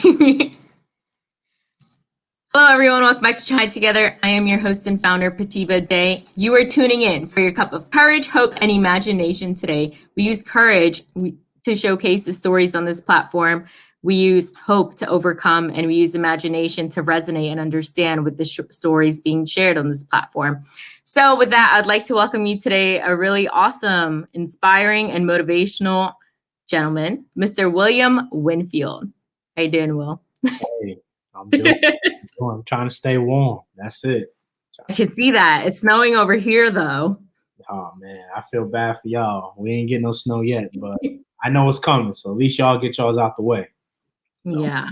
Hello, everyone. Welcome back to Chai Together. I am your host and founder, Prativa Day. You are tuning in for your cup of courage, hope, and imagination today. We use courage to showcase the stories on this platform. We use hope to overcome, and we use imagination to resonate and understand with the stories being shared on this platform. So with that, I'd like to welcome you today, a really awesome, inspiring, and motivational gentleman, Mr. William Winfield. How you doing, Will? Hey, I'm doing. I'm trying to stay warm. That's it. I can see that. It's snowing over here, though. Oh man, I feel bad for y'all. We ain't getting no snow yet, but I know it's coming. So at least y'all get y'all's out the way. So, Yeah.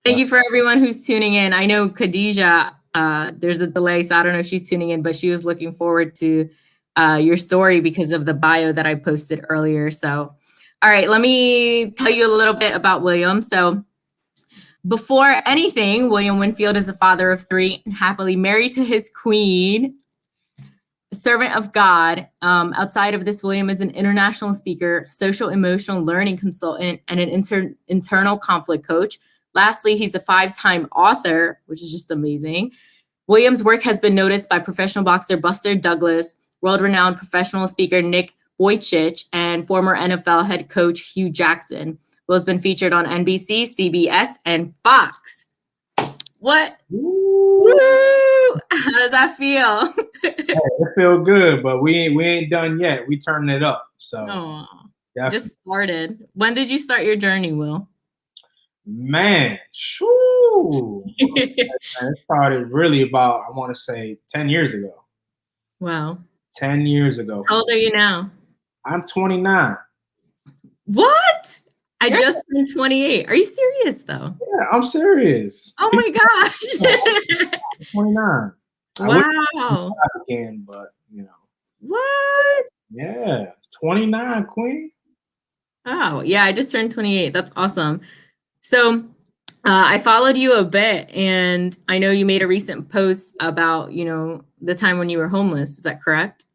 Thank you for everyone who's tuning in. I know Khadijah, there's a delay, so I don't know if she's tuning in, but she was looking forward to your story because of the bio that I posted earlier. So, all right, let me tell you a little bit about William. So, before anything, William Winfield is a father of three and happily married to his queen, a servant of God. Outside of this, William is an international speaker, social emotional learning consultant, and an internal conflict coach. Lastly, he's a 5-time author, which is just amazing. William's work has been noticed by professional boxer Buster Douglas, world-renowned professional speaker Nick Vujicic, and former NFL head coach Hue Jackson. Will has been featured on NBC, CBS, and Fox. What? Woo! How does that feel? Hey, it feel good, but we ain't done yet. We turning it up. So just started. When did you start your journey, Will? Man, shoo. It started really about, I want to say, 10 years ago. Wow. 10 years ago. How old are you now? I'm 29. What? I just turned 28. Are you serious, though? Yeah, I'm serious. Oh my gosh. 29. Wow. Again, but you know. What? Yeah, 29, Queen. Oh, yeah, I just turned 28. That's awesome. So I followed you a bit, and I know you made a recent post about, the time when you were homeless. Is that correct?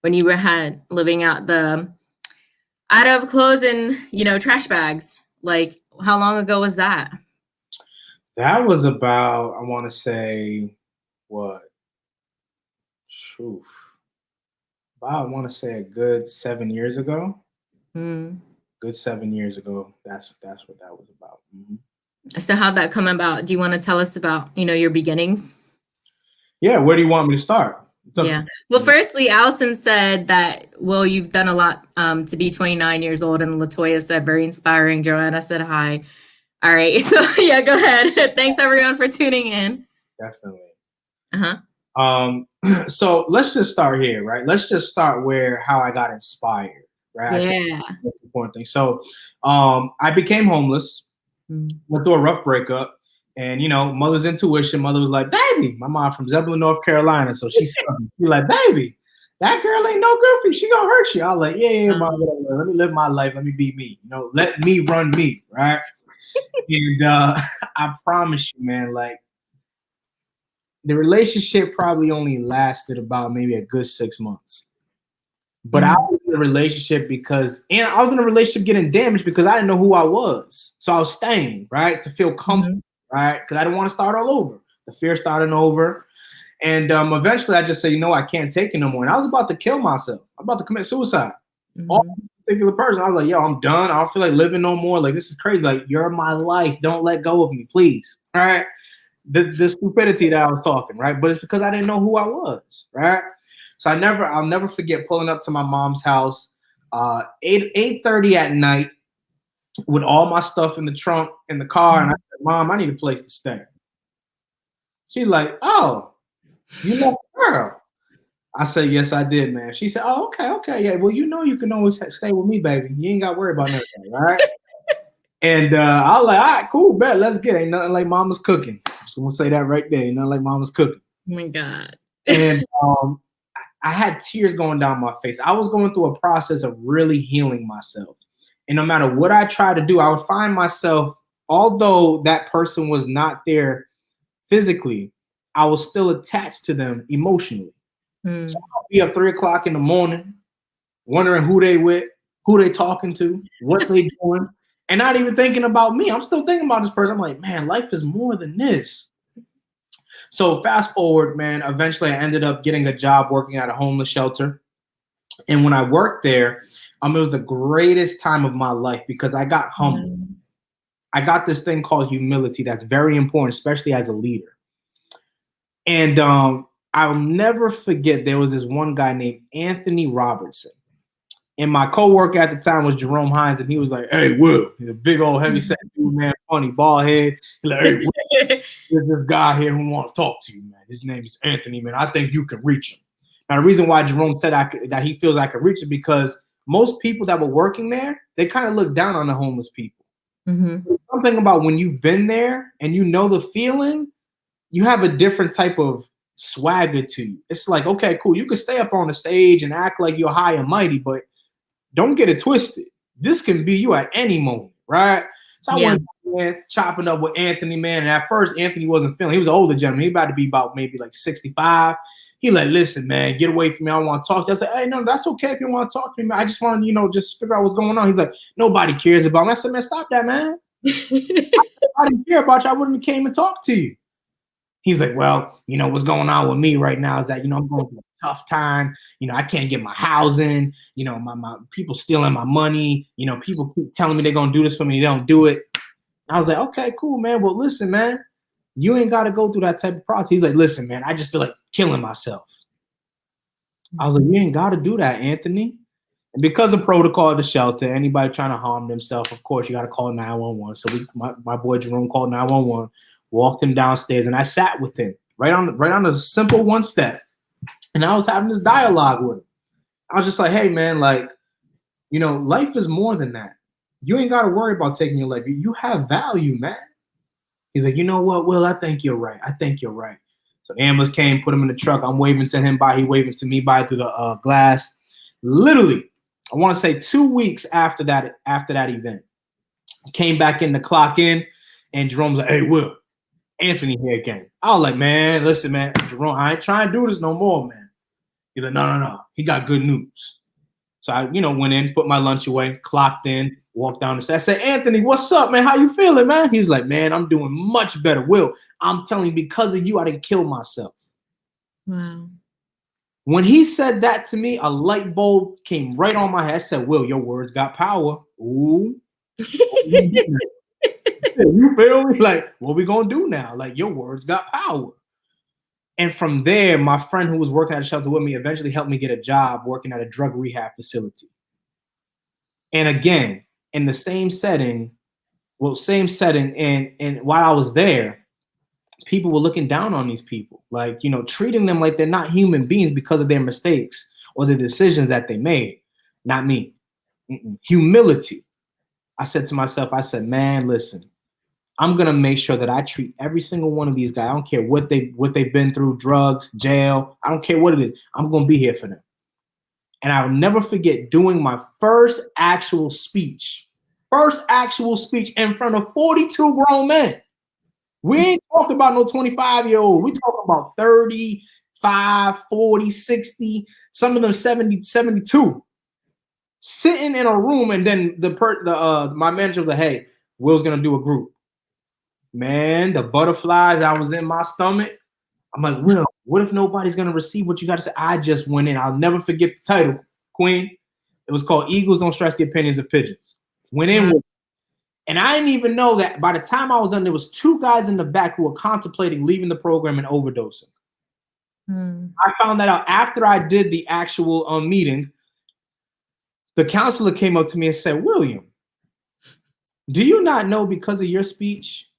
When you were living out of clothes and, trash bags. Like, how long ago was that? That was about, I want to say, what? About, I want to say a good 7 years ago. Good 7 years ago. That's what that was about. Mm-hmm. So how'd that come about? Do you want to tell us about, your beginnings? Yeah. Where do you want me to start? Yeah. Well, firstly, Allison said that, well, you've done a lot to be 29 years old. And Latoya said, very inspiring. Joanna said, hi. All right. So yeah, go ahead. Thanks everyone for tuning in. Definitely. Uh-huh. So let's just start here, right? Let's just start how I got inspired, right? Yeah. That's the important thing. So I became homeless, went through a rough breakup. And, mother's intuition, mother was like, baby, my mom from Zebulon, North Carolina. So she's like, baby, that girl ain't no good for you. She gonna hurt you. I was like, yeah, mom, let me live my life. Let me be me. Let me run me, right? And I promise you, man, like the relationship probably only lasted about maybe a good 6 months. But I was in a relationship and I was in a relationship getting damaged because I didn't know who I was. So I was staying, right, to feel comfortable. Right? Because I didn't want to start all over. The fear starting over. And eventually I just said, I can't take it no more. And I was about to kill myself. I'm about to commit suicide. All particular person. I was like, yo, I'm done. I don't feel like living no more. Like, this is crazy. Like, you're my life. Don't let go of me, please. All right. The stupidity that I was talking, right? But it's because I didn't know who I was, right? So I'll never forget pulling up to my mom's house 8:30 at night with all my stuff in the trunk in the car. And I said, Mom, I need a place to stay. She's like, oh, you left the girl. I said, yes, I did, man. She said, oh, okay. Yeah, well, you can always stay with me, baby. You ain't got to worry about nothing, right? And I was like, all right, cool, bet, let's get it. Ain't nothing like mama's cooking. So I'm going to say that right there. Ain't nothing like mama's cooking. Oh, my God. And I had tears going down my face. I was going through a process of really healing myself. And no matter what I tried to do, I would find myself, although that person was not there physically, I was still attached to them emotionally. So I'll be up 3 o'clock in the morning, wondering who they with, who they talking to, what they doing. and not even thinking about me. I'm still thinking about this person. I'm like, man, life is more than this. So fast forward, man, eventually I ended up getting a job working at a homeless shelter. And when I worked there, it was the greatest time of my life because I got humble. I got this thing called humility that's very important, especially as a leader. And I'll never forget, there was this one guy named Anthony Robertson. And my coworker at the time was Jerome Hines, and he was like, "Hey, Will," he's a big old heavy set dude, man, funny bald head. He's like, "Hey, Will, there's this guy here who wants to talk to you, man. His name is Anthony, man. I think you can reach him." Now, the reason why Jerome said that he feels I could reach him because most people that were working there, they kind of look down on the homeless people. Mm-hmm. Something about when you've been there and you know the feeling, you have a different type of swagger to you. It's like, okay, cool. You can stay up on the stage and act like you're high and mighty, but don't get it twisted. This can be you at any moment, right? So I went chopping up with Anthony, man. And at first, Anthony wasn't feeling. He was an older gentleman. He about to be about maybe like 65. He like, "Listen, man, get away from me. I don't want to talk to you." I said, "Hey, no, that's okay if you want to talk to me, man. I just want to, just figure out what's going on." He's like, "Nobody cares about me." I said, "Man, stop that, man. I didn't care about you. I wouldn't have came and talked to you." He's like, "Well, what's going on with me right now is that, I'm going through a tough time. I can't get my housing. My people stealing my money. People keep telling me they're going to do this for me. They don't do it." I was like, "Okay, cool, man. Well, listen, man, you ain't got to go through that type of process." He's like, "Listen, man, I just feel like killing myself." I was like, "You ain't got to do that, Anthony." And because of protocol at the shelter, anybody trying to harm themselves, of course, you got to call 911. So my boy Jerome called 911. Walked him downstairs, and I sat with him right on the simple one step, and I was having this dialogue with him. I was just like, "Hey, man, like, life is more than that. You ain't got to worry about taking your life. You have value, man." He's like, "You know what, Will? I think you're right. I think you're right." So ambulance came, put him in the truck. I'm waving to him by. He waving to me by through the glass. Literally, I want to say 2 weeks after that event, came back in to clock in, and Jerome's like, "Hey, Will, Anthony here again." I was like, "Man, listen, man, Jerome, I ain't trying to do this no more, man." He's like, No. He got good news." So I, went in, put my lunch away, clocked in, walked down the stairs. I said, "Anthony, what's up, man? How you feeling, man?" He's like, "Man, I'm doing much better. Will, I'm telling you, because of you, I didn't kill myself." Wow. When he said that to me, a light bulb came right on my head. I said, "Will, your words got power." Ooh. You feel me? Like, what we gonna do now? Like, your words got power. And from there, my friend who was working at a shelter with me eventually helped me get a job working at a drug rehab facility. And again, in the same setting, and while I was there, people were looking down on these people, like, treating them like they're not human beings because of their mistakes or the decisions that they made. Not me. Humility. I said to myself, "Man, listen, I'm gonna make sure that I treat every single one of these guys. I don't care what they've been through, drugs, jail. I don't care what it is. I'm gonna be here for them." And I'll never forget doing my first actual speech in front of 42 grown men. We ain't talking about no 25-year-old. We talking about 35, 40, 60, some of them 70, 72. Sitting in a room, and then my manager was like, "Hey, Will's gonna do a group." Man, the butterflies I was in my stomach. I'm like, "Will, what if nobody's gonna receive what you got to say?" I just went in. I'll never forget the title, Queen. It was called "Eagles Don't Stress the Opinions of Pigeons." Went in with, and I didn't even know that by the time I was done, there was 2 guys in the back who were contemplating leaving the program and overdosing. I found that out after I did the actual meeting. The counselor came up to me and said, "William, do you not know because of your speech,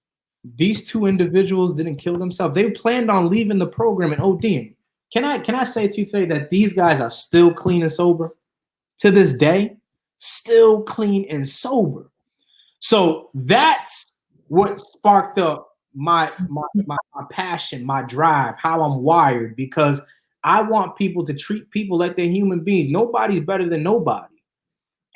these 2 individuals didn't kill themselves? They planned on leaving the program and ODing. Can I say to you today that these guys are still clean and sober to this day? Still clean and sober." So that's what sparked up my passion, my drive, how I'm wired, because I want people to treat people like they're human beings. Nobody's better than nobody.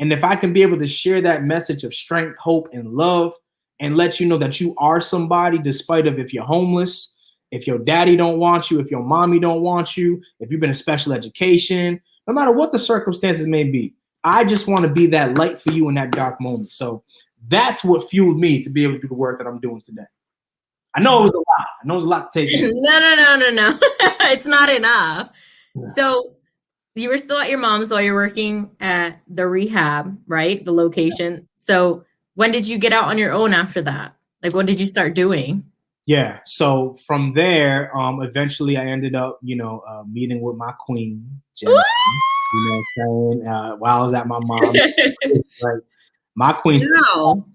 And if I can be able to share that message of strength, hope, and love, and let you know that you are somebody, despite of if you're homeless, if your daddy don't want you, if your mommy don't want you, if you've been in special education, no matter what the circumstances may be, I just want to be that light for you in that dark moment. So that's what fueled me to be able to do the work that I'm doing today. I know it was a lot. I know it was a lot to take in. No. It's not enough. Yeah. So you were still at your mom's while you're working at the rehab, right? The location. So when did you get out on your own after that? Like, what did you start doing? Yeah. So from there, eventually I ended up, meeting with my queen, Jen. You know what I'm saying? While I was at my mom's, like my queen, Wow.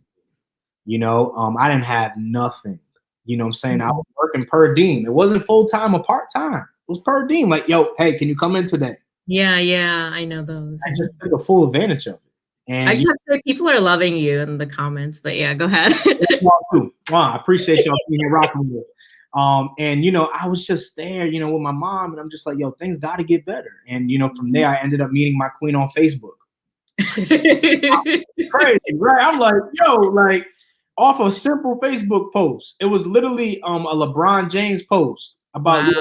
I didn't have nothing. You know what I'm saying? I was working per diem. It wasn't full time or part time. It was per diem. Like, yo, hey, can you come in today? Yeah, I know those. I just took a full advantage of it. And I just have to say, people are loving you in the comments, but yeah, go ahead. I appreciate y'all being here rocking with. And I was just there, with my mom, and I'm just like, yo, things got to get better. And from there, I ended up meeting my queen on Facebook. Crazy, right? I'm like, yo, like off a simple Facebook post. It was literally a LeBron James post about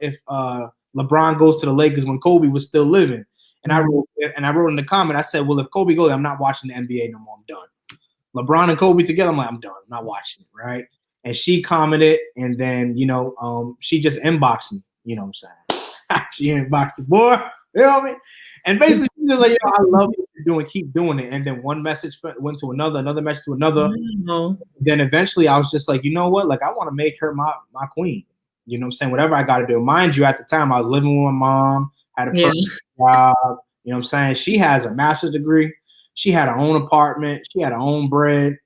if LeBron goes to the Lakers when Kobe was still living. And I wrote in the comment, I said, well, if Kobe goes, I'm not watching the NBA no more. I'm done. LeBron and Kobe together, I'm like, I'm done. I'm not watching it, right? And she commented, and then, she just inboxed me, you know what I'm saying? She inboxed me, boy, you know what I mean? And basically, she was like, I love what you're doing, keep doing it. And then one message went to another message to another. Then eventually, I was just like, you know what? Like, I want to make her my queen. You know what I'm saying? Whatever I got to do. Mind you, at the time, I was living with my mom, had a perfect job. You know what I'm saying? She has a master's degree. She had her own apartment. She had her own bread.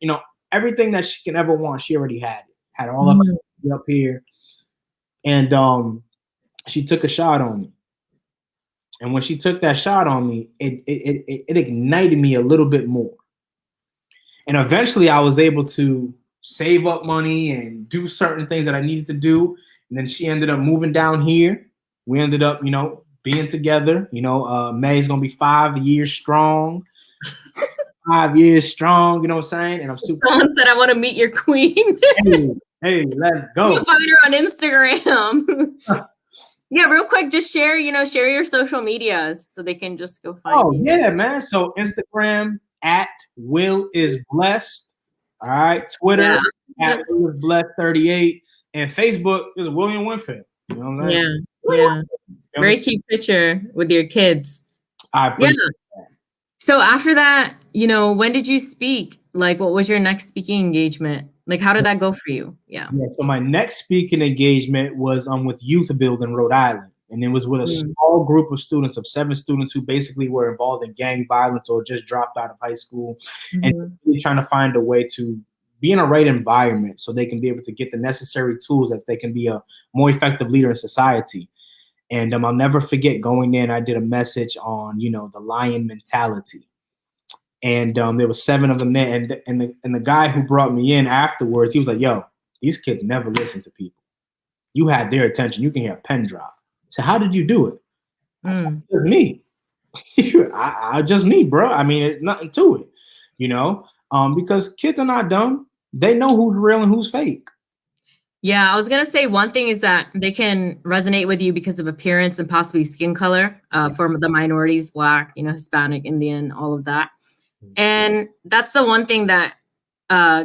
Everything that she can ever want, she already had it. Had all of it up here. And she took a shot on me. And when she took that shot on me, it ignited me a little bit more. And eventually I was able to save up money and do certain things that I needed to do. And then she ended up moving down here. We ended up, being together. May's going to be 5 years strong. 5 years strong, you know what I'm saying? And I'm super. Someone said, I want to meet your queen. hey, let's go. You can find her on Instagram. Yeah, real quick, just share your social medias so they can just go find you. Yeah, man. So Instagram at Will is Blessed. All right. Twitter at Will is Blessed 38. And Facebook is William Winfield. You know what I'm saying? Yeah. Very cute picture with your kids. I appreciate that. So after that, when did you speak? Like, what was your next speaking engagement? Like, how did that go for you? Yeah. So my next speaking engagement was with Youth Build in Rhode Island. And it was with a small group of students, of 7 students who basically were involved in gang violence or just dropped out of high school and really trying to find a way to be in a right environment so they can be able to get the necessary tools that they can be a more effective leader in society. And I'll never forget going in, I did a message on, the lion mentality. And there was 7 of them there. And the guy who brought me in afterwards, he was like, yo, these kids never listen to people. You had their attention. You can hear a pen drop. So how did you do it? I said, just me. I just me, bro. I mean, it's nothing to it, because kids are not dumb. They know who's real and who's fake. Yeah, I was going to say one thing is that they can resonate with you because of appearance and possibly skin color for the minorities, Black, Hispanic, Indian, all of that. And that's the one thing that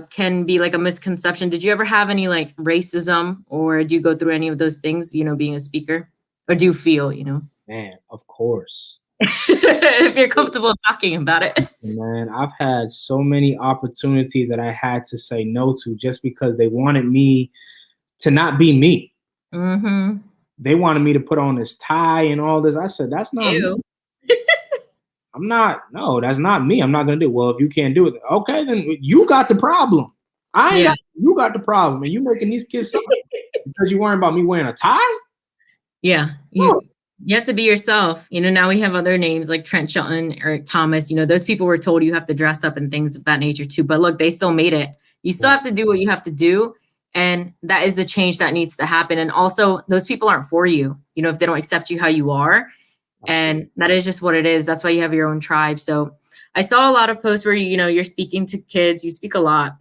can be like a misconception. Did you ever have any like racism, or do you go through any of those things, being a speaker? Or do you feel, Man, of course. If you're comfortable talking about it. Man, I've had so many opportunities that I had to say no to just because they wanted me to not be me. They wanted me to put on this tie and all this. I said, that's not me. That's not me. I'm not going to do it. Well, if you can't do it, okay, then you got the problem. You got the problem. And you making these kids suffer because you worrying about me wearing a tie? Yeah. You have to be yourself. Now we have other names like Trent Shelton, Eric Thomas. Those people were told you have to dress up and things of that nature too. But look, they still made it. You still have to do what you have to do. And that is the change that needs to happen. And also, those people aren't for you, if they don't accept you how you are. And that is just what it is. That's why you have your own tribe. So I saw a lot of posts where, you're speaking to kids. You speak a lot.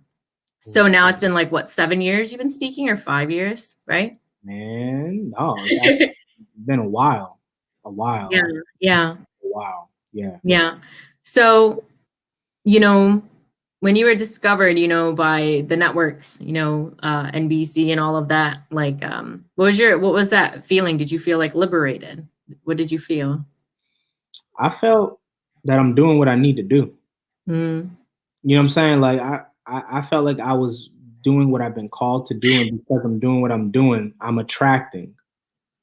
So now it's been like, what, 7 years you've been speaking, or 5 years, right? Man, no, it's been a while. Yeah. A while. Yeah. Yeah. So, When you were discovered, by the networks, NBC and all of that, like, what was that feeling? Did you feel like liberated? What did you feel? I felt that I'm doing what I need to do. Mm, You know what I'm saying? Like I felt like I was doing what I've been called to do, and because I'm doing what I'm doing, I'm attracting,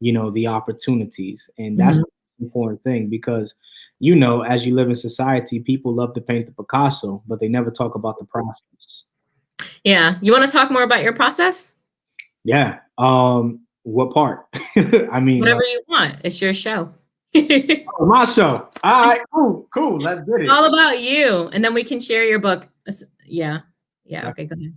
the opportunities. And that's mhm. the important thing because, as you live in society, people love to paint the Picasso, but they never talk about the process. Yeah. You want to talk more about your process? Yeah. What part? I mean, Whatever you want. It's your show. It's oh, my show. All right, cool, cool. Let's get it. all about you. And then we can share your book. Yeah. Yeah. Yeah. Okay. Go ahead.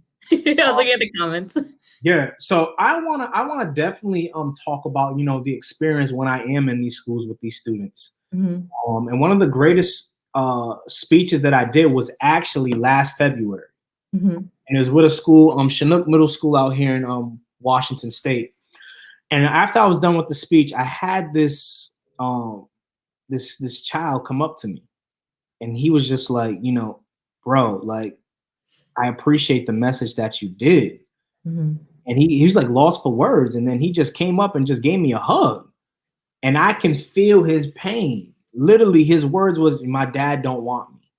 I was looking at the comments. Yeah. So I wanna definitely talk about, the experience when I am in these schools with these students. Mhm. And one of the greatest speeches that I did was actually last February. Mhm. And it was with a school, Chinook Middle School out here in Washington State. And after I was done with the speech, I had this child come up to me, and he was just like, bro, like, I appreciate the message that you did. Mhm. And he was like lost for words, and then he just came up and just gave me a hug, and I can feel his pain. Literally, his words was, "My dad don't want me."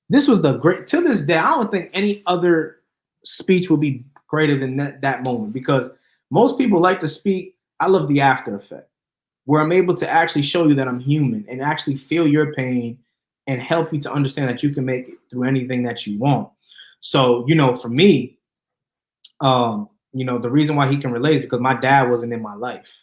This was the great, to this day, I don't think any other speech would be greater than that moment, because most people like to speak. I love the after effect, where I'm able to actually show you that I'm human and actually feel your pain and help you to understand that you can make it through anything that you want. So, for me, the reason why he can relate is because my dad wasn't in my life.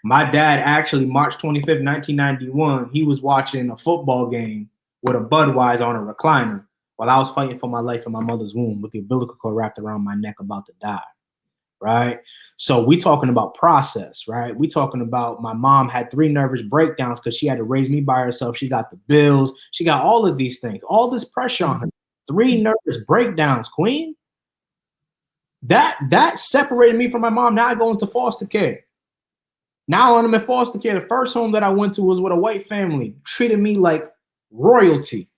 My dad actually, March 25th, 1991, he was watching a football game with a Budweiser on a recliner while I was fighting for my life in my mother's womb with the umbilical cord wrapped around my neck about to die. Right. So we talking about process, right? We talking about my mom had 3 nervous breakdowns because she had to raise me by herself. She got the bills. She got all of these things, all this pressure on her. 3 nervous breakdowns, queen. That separated me from my mom. Now I go into foster care. Now when I'm in foster care, the first home that I went to was with a white family, treated me like royalty,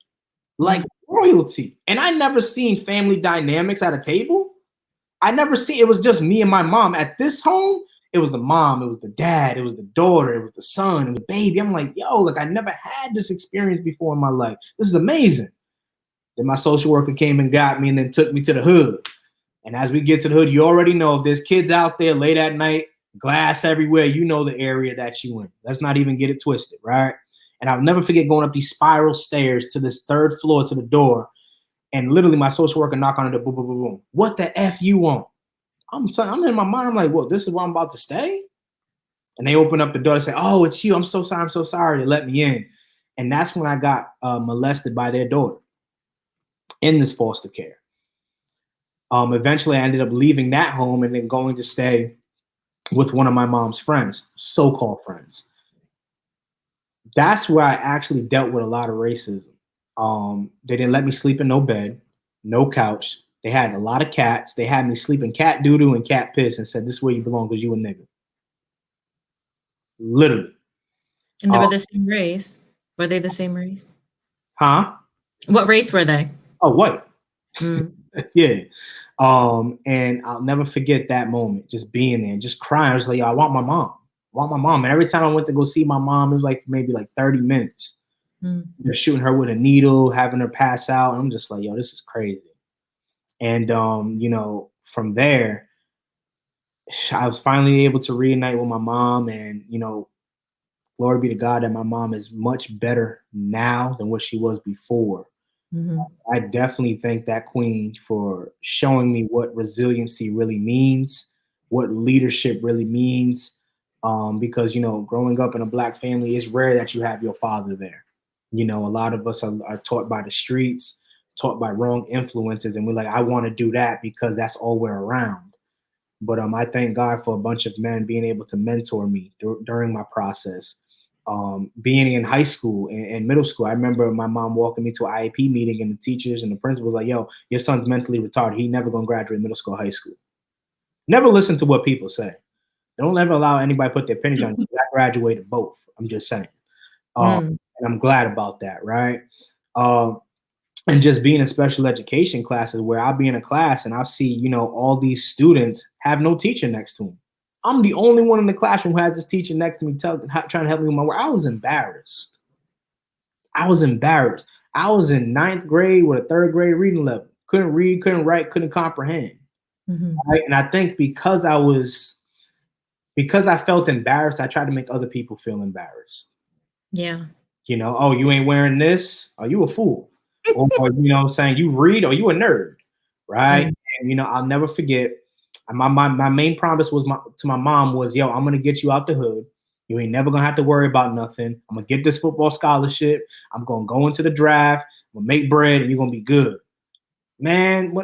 like Mhm. royalty. And I never seen family dynamics at a table. I never see, it was just me and my mom. At this home, it was the mom, it was the dad, it was the daughter, it was the son, it was the baby. I'm like, yo, like, I never had this experience before in my life. This is amazing. Then my social worker came and got me and then took me to the hood. And as we get to the hood, you already know if there's kids out there late at night, glass everywhere, you know the area that you in. Let's not even get it twisted, right? And I'll never forget going up these spiral stairs to this 3rd floor to the door. And literally my social worker knock on the door, boom, boom, boom, boom. What the F you want? I'm in my mind, I'm like, well, this is where I'm about to stay? And they open up the door and say, oh, it's you. I'm so sorry. I'm so sorry. They let me in. And that's when I got molested by their daughter in this foster care. Eventually, I ended up leaving that home and then going to stay with one of my mom's friends, so-called friends. That's where I actually dealt with a lot of racism. They didn't let me sleep in no bed, no couch. They had a lot of cats. They had me sleep in cat doo-doo and cat piss and said, this is where you belong because you a nigga. Literally. And they Uh, were the same race. Were they the same race? huh? What race were they? Oh, white. Mm. Yeah. And I'll never forget that moment, just being there, just crying. I was like, yo, I want my mom. I want my mom. And every time I went to go see my mom, it was like maybe like 30 minutes. Mm. They're shooting her with a needle, having her pass out. And I'm just like, yo, this is crazy. And from there, I was finally able to reunite with my mom. And, glory be to God that my mom is much better now than what she was before. Mhm. I definitely thank that queen for showing me what resiliency really means, what leadership really means. Because growing up in a black family, it's rare that you have your father there. A lot of us are taught by the streets, taught by wrong influences, and we're like, I want to do that because that's all we're around. But I thank God for a bunch of men being able to mentor me during my process. Being in high school and middle school, I remember my mom walking me to an IEP meeting, and the teachers and the principal was like, "Yo, your son's mentally retarded. He never gonna graduate middle school, high school." Never listen to what people say. Don't ever allow anybody to put their opinions on you. I graduated both. I'm just saying, Mm. and I'm glad about that, right? Um, And just being in special education classes where I'll be in a class and I'll see, you know, all these students have no teacher next to them. I'm the only one in the classroom who has this teacher next to me trying to help me with my work. I was embarrassed. I was embarrassed. I was in 9th grade with a 3rd grade reading level. Couldn't read, couldn't write, couldn't comprehend. Right? And I think because I felt embarrassed, I tried to make other people feel embarrassed. Yeah. You know, oh, you ain't wearing this? Oh, you a fool. Or, you know what I'm saying, you read, or you a nerd, right? And, you know, I'll never forget, my main promise was to my mom was, yo, I'm going to get you out the hood. You ain't never going to have to worry about nothing. I'm going to get this football scholarship. I'm going to go into the draft. I'm going to make bread, and you're going to be good. Man,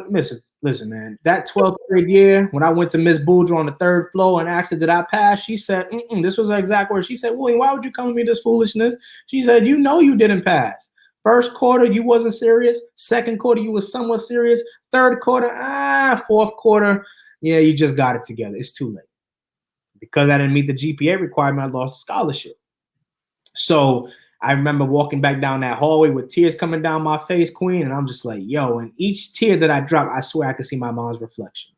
listen, man, that 12th grade year, when I went to Miss Boudreaux on the 3rd floor and asked her, did I pass? She said, this was her exact word. She said, William, why would you come to me this foolishness? She said, you know you didn't pass. 1st quarter, you wasn't serious. 2nd quarter, you was somewhat serious. 3rd quarter, 4th quarter, yeah, you just got it together. It's too late. Because I didn't meet the GPA requirement, I lost the scholarship. So I remember walking back down that hallway with tears coming down my face, Queen, and I'm just like, yo, and each tear that I drop, I swear I could see my mom's reflection.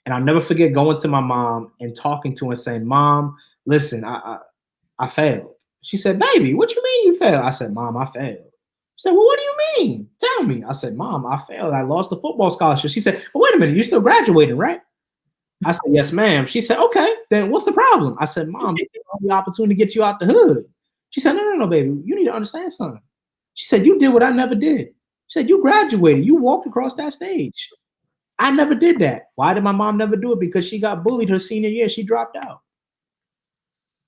And I'll never forget going to my mom and talking to her and saying, Mom, listen, I failed. She said, baby, what you mean you failed? I said, Mom, I failed. She said, well, what do you mean? Tell me. I said, Mom, I failed. I lost the football scholarship. She said, well, wait a minute, you still graduating, right? I said, yes, ma'am. She said, okay, then what's the problem? I said, Mom, the opportunity to get you out the hood. She said, no, baby, you need to understand something. She said, you did what I never did. She said, you graduated. You walked across that stage. I never did that. Why did my mom never do it? Because she got bullied her senior year. She dropped out.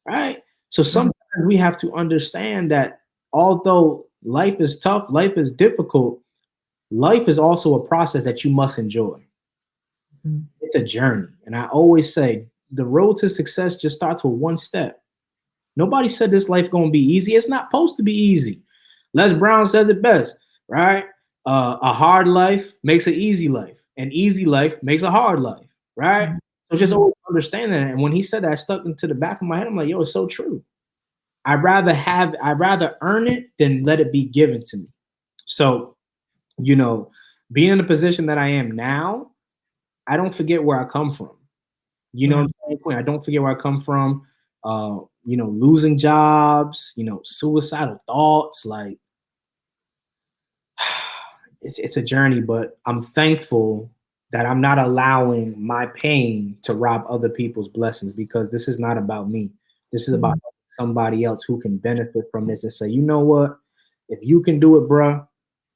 Right? So sometimes we have to understand that although life is tough, life is difficult, life is also a process that you must enjoy. It's a journey. And I always say the road to success just starts with one step. Nobody said this life gonna be easy. It's not supposed to be easy. Les Brown says it best, right? A hard life makes an easy life. An easy life makes a hard life, right? So just always understand that. And when he said that, I stuck into the back of my head. I'm like, yo, it's so true. I'd rather earn it than let it be given to me. So, you know, being in the position that I am now, I don't forget where I come from. You know what I'm saying, Quinn? I don't forget where I come from. You know, losing jobs, you know, suicidal thoughts, like it's a journey, but I'm thankful that I'm not allowing my pain to rob other people's blessings, because this is not about me. This is about somebody else who can benefit from this and say, you know what? If you can do it, bruh,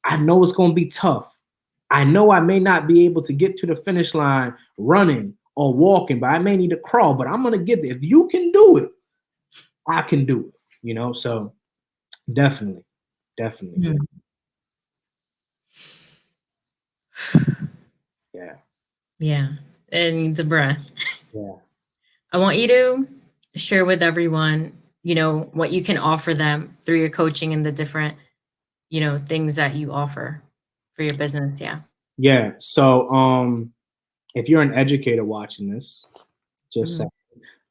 I know it's going to be tough. I know I may not be able to get to the finish line running or walking, but I may need to crawl, but I'm going to get there. If you can do it, I can do it, you know? So definitely. Yeah. It needs a breath. Yeah. I want you to share with everyone, you know, what you can offer them through your coaching and the different, you know, things that you offer for your business. Yeah. Yeah. So if you're an educator watching this, just say,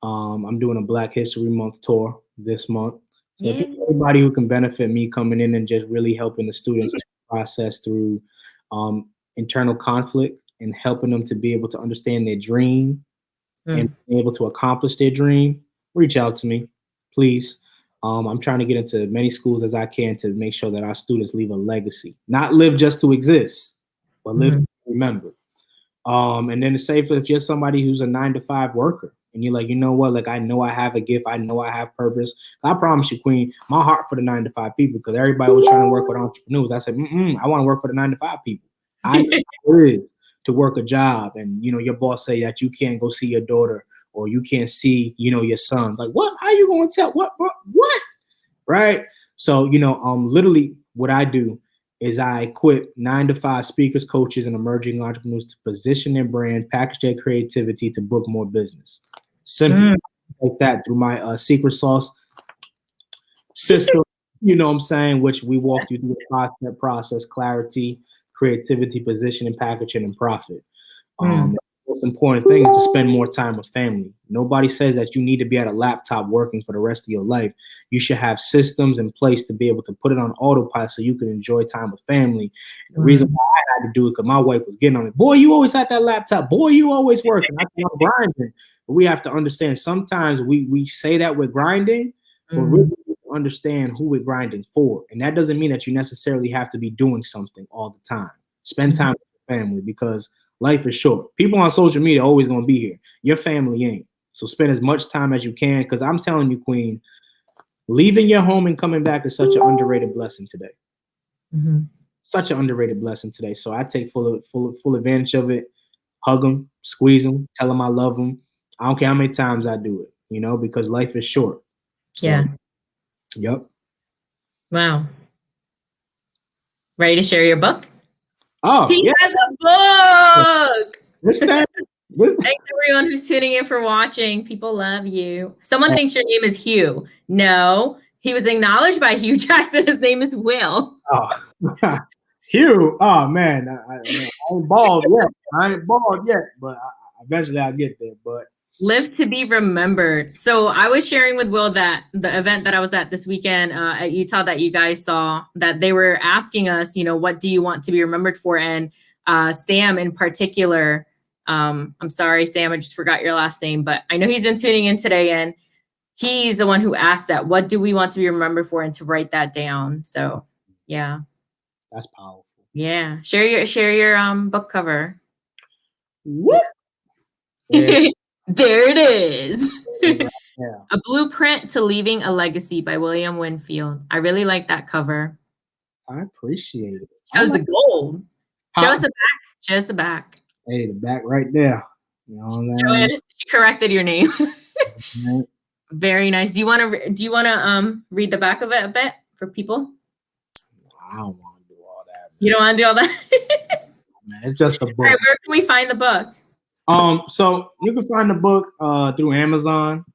I'm doing a Black History Month tour this month. So if you're anybody who can benefit me coming in and just really helping the students to process through internal conflict and helping them to be able to understand their dream and be able to accomplish their dream, reach out to me, please. I'm trying to get into as many schools as I can to make sure that our students leave a legacy, not live just to exist, but live to remember. And then to say, if you're somebody who's a 9-to-5 worker and you're like, you know what, like, I know I have a gift, I know I have purpose. I promise you, Queen, my heart for the 9-to-5 people, because everybody was trying to work with entrepreneurs. I said, I want to work for the 9-to-5 people. I know how it is to work a job, and you know, your boss say that you can't go see your daughter or you can't see, you know, your son. Like, what? How you gonna tell? What? Right? So, you know, literally what I do is I equip 9-to-5 speakers, coaches, and emerging entrepreneurs to position their brand, package their creativity to book more business. Simple like that, through my secret sauce system, you know what I'm saying, which we walk you through the process, clarity, creativity, positioning, packaging, and profit. most important thing is to spend more time with family. Nobody says that you need to be at a laptop working for the rest of your life. You should have systems in place to be able to put it on autopilot so you can enjoy time with family. The reason why I had to do it because my wife was getting on it. Boy, you always at that laptop. Boy, you always working. I'm grinding. But we have to understand sometimes we say that we're grinding, but really understand who we're grinding for. And that doesn't mean that you necessarily have to be doing something all the time. Spend time with your family because life is short. People on social media are always going to be here. Your family ain't. So spend as much time as you can because I'm telling you, Queen, leaving your home and coming back is such an underrated blessing today. Such an underrated blessing today. So I take full advantage of it. Hug them, squeeze them, tell them I love them. I don't care how many times I do it, you know, because life is short. So, yeah. Yep. Wow. Ready to share your book? Oh, he has a book. Thanks everyone who's tuning in for watching. People love you. Someone thinks your name is Hue. No, he was acknowledged by Hue Jackson. His name is Will. Oh, Hue. Oh man, I ain't bald yet. But eventually I'll get there. But live to be remembered. So I was sharing with Will that the event that I was at this weekend at Utah that you guys saw, that they were asking us, you know, what do you want to be remembered for? And Sam in particular, I'm sorry, Sam, I just forgot your last name, but I know he's been tuning in today and he's the one who asked that, what do we want to be remembered for, and to write that down. So yeah. That's powerful. Yeah. Share your book cover. What? Yeah. There it is. Yeah. A Blueprint to Leaving a Legacy by William Winfield. I really like that cover. I appreciate it. Shows the gold. Show us the back. Show us the back. Hey, the back right there. You know what I'm saying? She corrected your name. Right. Very nice. Do you want to read the back of it a bit for people? I don't want to do all that. Man. You don't want to do all that? Man, it's just a book. All right, where can we find the book? So you can find the book through Amazon,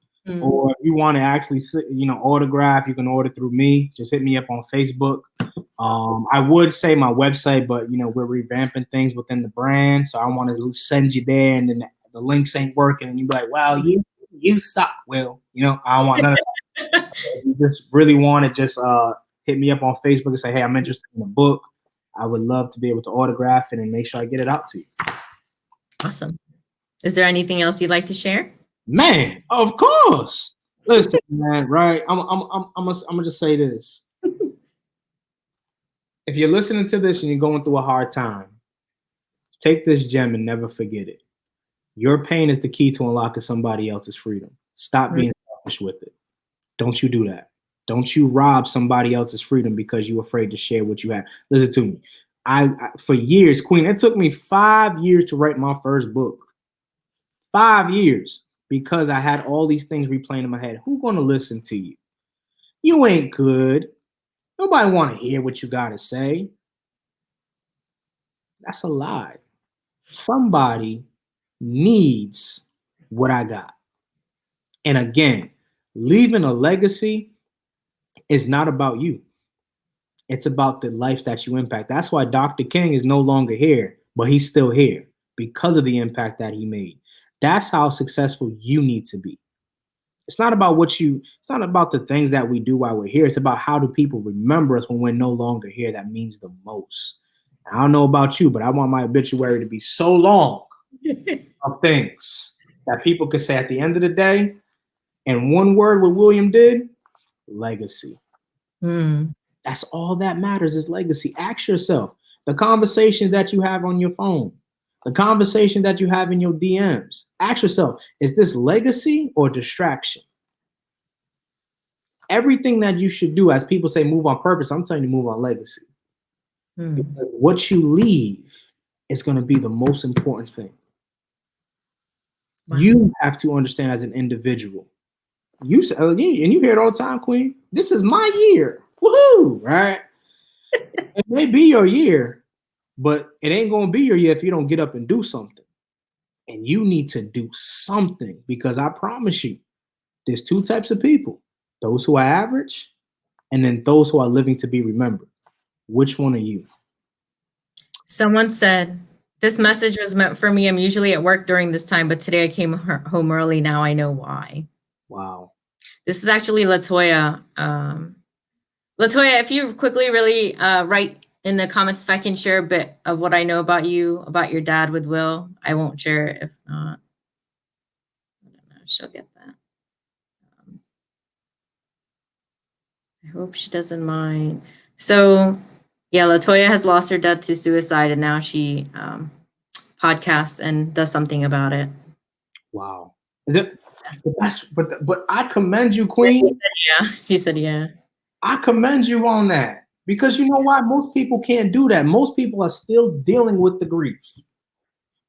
or if you want to actually, autograph, you can order through me. Just hit me up on Facebook. I would say my website, but we're revamping things within the brand, so I want to send you there, and then the links ain't working, and you be like, "Wow, you suck, Will." I don't want none of that. If you just really want to just hit me up on Facebook and say, "Hey, I'm interested in the book." I would love to be able to autograph it and make sure I get it out to you. Awesome. Is there anything else you'd like to share? Man, of course. Listen, man, right? I'm gonna just say this. If you're listening to this and you're going through a hard time, take this gem and never forget it. Your pain is the key to unlocking somebody else's freedom. Stop being selfish with it. Don't you do that. Don't you rob somebody else's freedom because you're afraid to share what you have. Listen to me. I for years, Queen, it took me 5 years to write my first book. 5 years, because I had all these things replaying in my head. Who's going to listen to you? You ain't good. Nobody want to hear what you got to say. That's a lie. Somebody needs what I got. And again, leaving a legacy is not about you. It's about the lives that you impact. That's why Dr. King is no longer here, but he's still here because of the impact that he made. That's how successful you need to be. It's not about it's not about the things that we do while we're here. It's about how do people remember us when we're no longer here. That means the most. I don't know about you, but I want my obituary to be so long of things that people could say at the end of the day, and one word what William did, legacy. That's all that matters is legacy. Ask yourself, the conversation that you have on your phone, the conversation that you have in your DMs, ask yourself, is this legacy or distraction? Everything that you should do, as people say, move on purpose, I'm telling you, move on legacy. Because what you leave is going to be the most important thing. Wow. You have to understand as an individual. And you hear it all the time, Queen, this is my year. Woohoo, right? It may be your year, but it ain't going to be your year if you don't get up and do something. And you need to do something, because I promise you, there's two types of people. Those who are average, and then those who are living to be remembered. Which one are you? Someone said This message was meant for me. I'm usually at work during this time, but today I came home early. Now I know why. Wow. This is actually Latoya. Latoya, if you quickly really write in the comments if I can share a bit of what I know about you, about your dad with Will. I won't share it if not. I don't know. She'll get that. I hope she doesn't mind. So, yeah, Latoya has lost her dad to suicide, and now she podcasts and does something about it. Wow. But I commend you, Queen. Yeah, he said, yeah. I commend you on that because you know why? Most people can't do that. Most people are still dealing with the grief.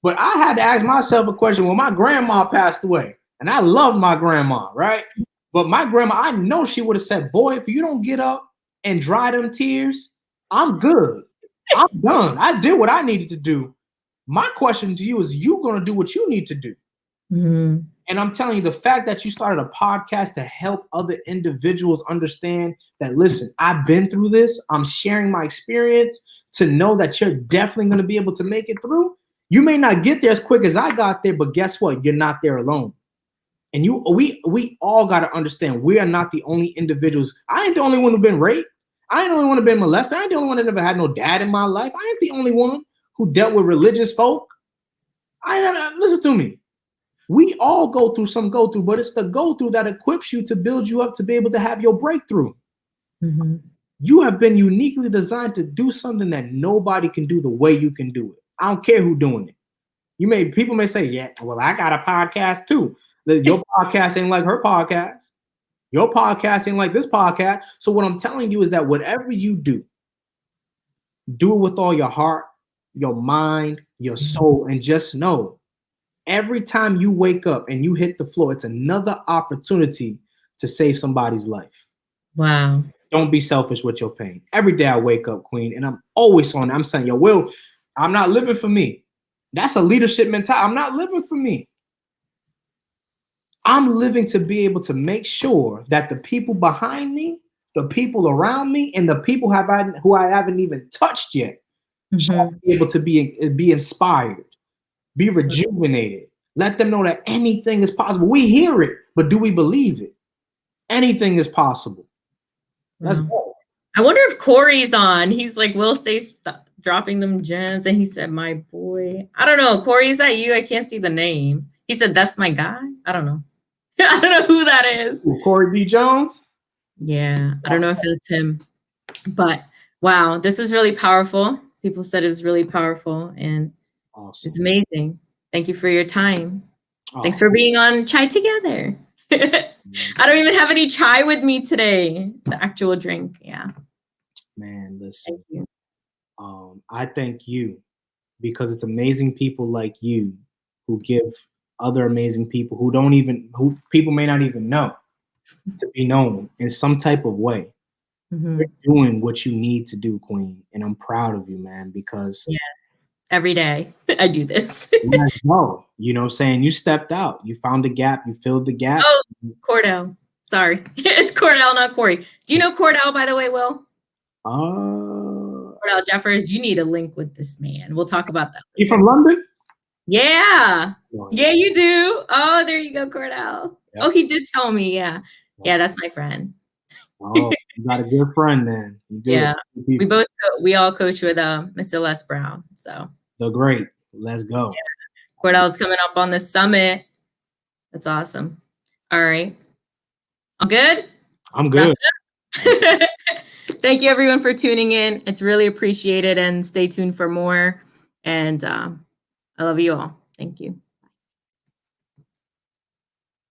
But I had to ask myself a question when my grandma passed away, and I love my grandma, right? But my grandma, I know she would have said, "Boy, if you don't get up and dry them tears, I'm good. I'm done. I did what I needed to do." My question to you is, you gonna do what you need to do? Mm-hmm. And I'm telling you, the fact that you started a podcast to help other individuals understand that, listen, I've been through this. I'm sharing my experience to know that you're definitely going to be able to make it through. You may not get there as quick as I got there, but guess what? You're not there alone. And we all got to understand we are not the only individuals. I ain't the only one who's been raped. I ain't the only one who been molested. I ain't the only one that never had no dad in my life. I ain't the only one who dealt with religious folk. Listen to me. We all go through, but it's the go through that equips you to build you up to be able to have your breakthrough. Mm-hmm. You have been uniquely designed to do something that nobody can do the way you can do it. I don't care who's doing it. People may say, yeah, well, I got a podcast too. Your podcast ain't like her podcast. Your podcast ain't like this podcast. So what I'm telling you is that whatever you do it with all your heart, your mind, your soul, and just know every time you wake up and you hit the floor, it's another opportunity to save somebody's life. Wow. Don't be selfish with your pain. Every day I wake up, Queen, and I'm always on. I'm saying, yo, Will, I'm not living for me. That's a leadership mentality. I'm not living for me. I'm living to be able to make sure that the people behind me, the people around me, and the people who I haven't even touched yet, shall be able to be inspired, be rejuvenated. Let them know that anything is possible. We hear it, but do we believe it? Anything is possible. Let's go. I wonder if Corey's on. He's like, Will stay dropping them gems. And he said, my boy. I don't know. Corey, is that you? I can't see the name. He said, that's my guy. I don't know. I don't know who that is. Ooh, Corey B. Jones? Yeah, I don't know if it's him. But wow, this was really powerful. People said it was really powerful. And awesome. It's amazing. Thank you for your time. Thanks for being on Chai Together. I don't even have any chai with me today. The actual drink. Yeah. Man, listen. Thank you. I thank you because it's amazing people like you who give other amazing people who people may not even know to be known in some type of way. You're doing what you need to do, Queen. And I'm proud of you, man, because yes, every day I do this. Let's go. You know what I'm saying? You stepped out. You found the gap. You filled the gap. Oh, Cordell. Sorry. It's Cordell, not Corey. Do you know Cordell, by the way, Will? Cordell Jeffers. You need a link with this man. We'll talk about that. You from London? Yeah. Yeah, you do. Oh, there you go, Cordell. Yep. Oh, he did tell me. Yeah. Yeah, that's my friend. Oh, you got a good friend then. Yeah. We all coach with Mr. Les Brown. So the great. Let's go. Yeah. Cordell's coming up on the summit. That's awesome. All right. All good? I'm good. Thank you everyone for tuning in. It's really appreciated, and stay tuned for more. And I love you all. Thank you.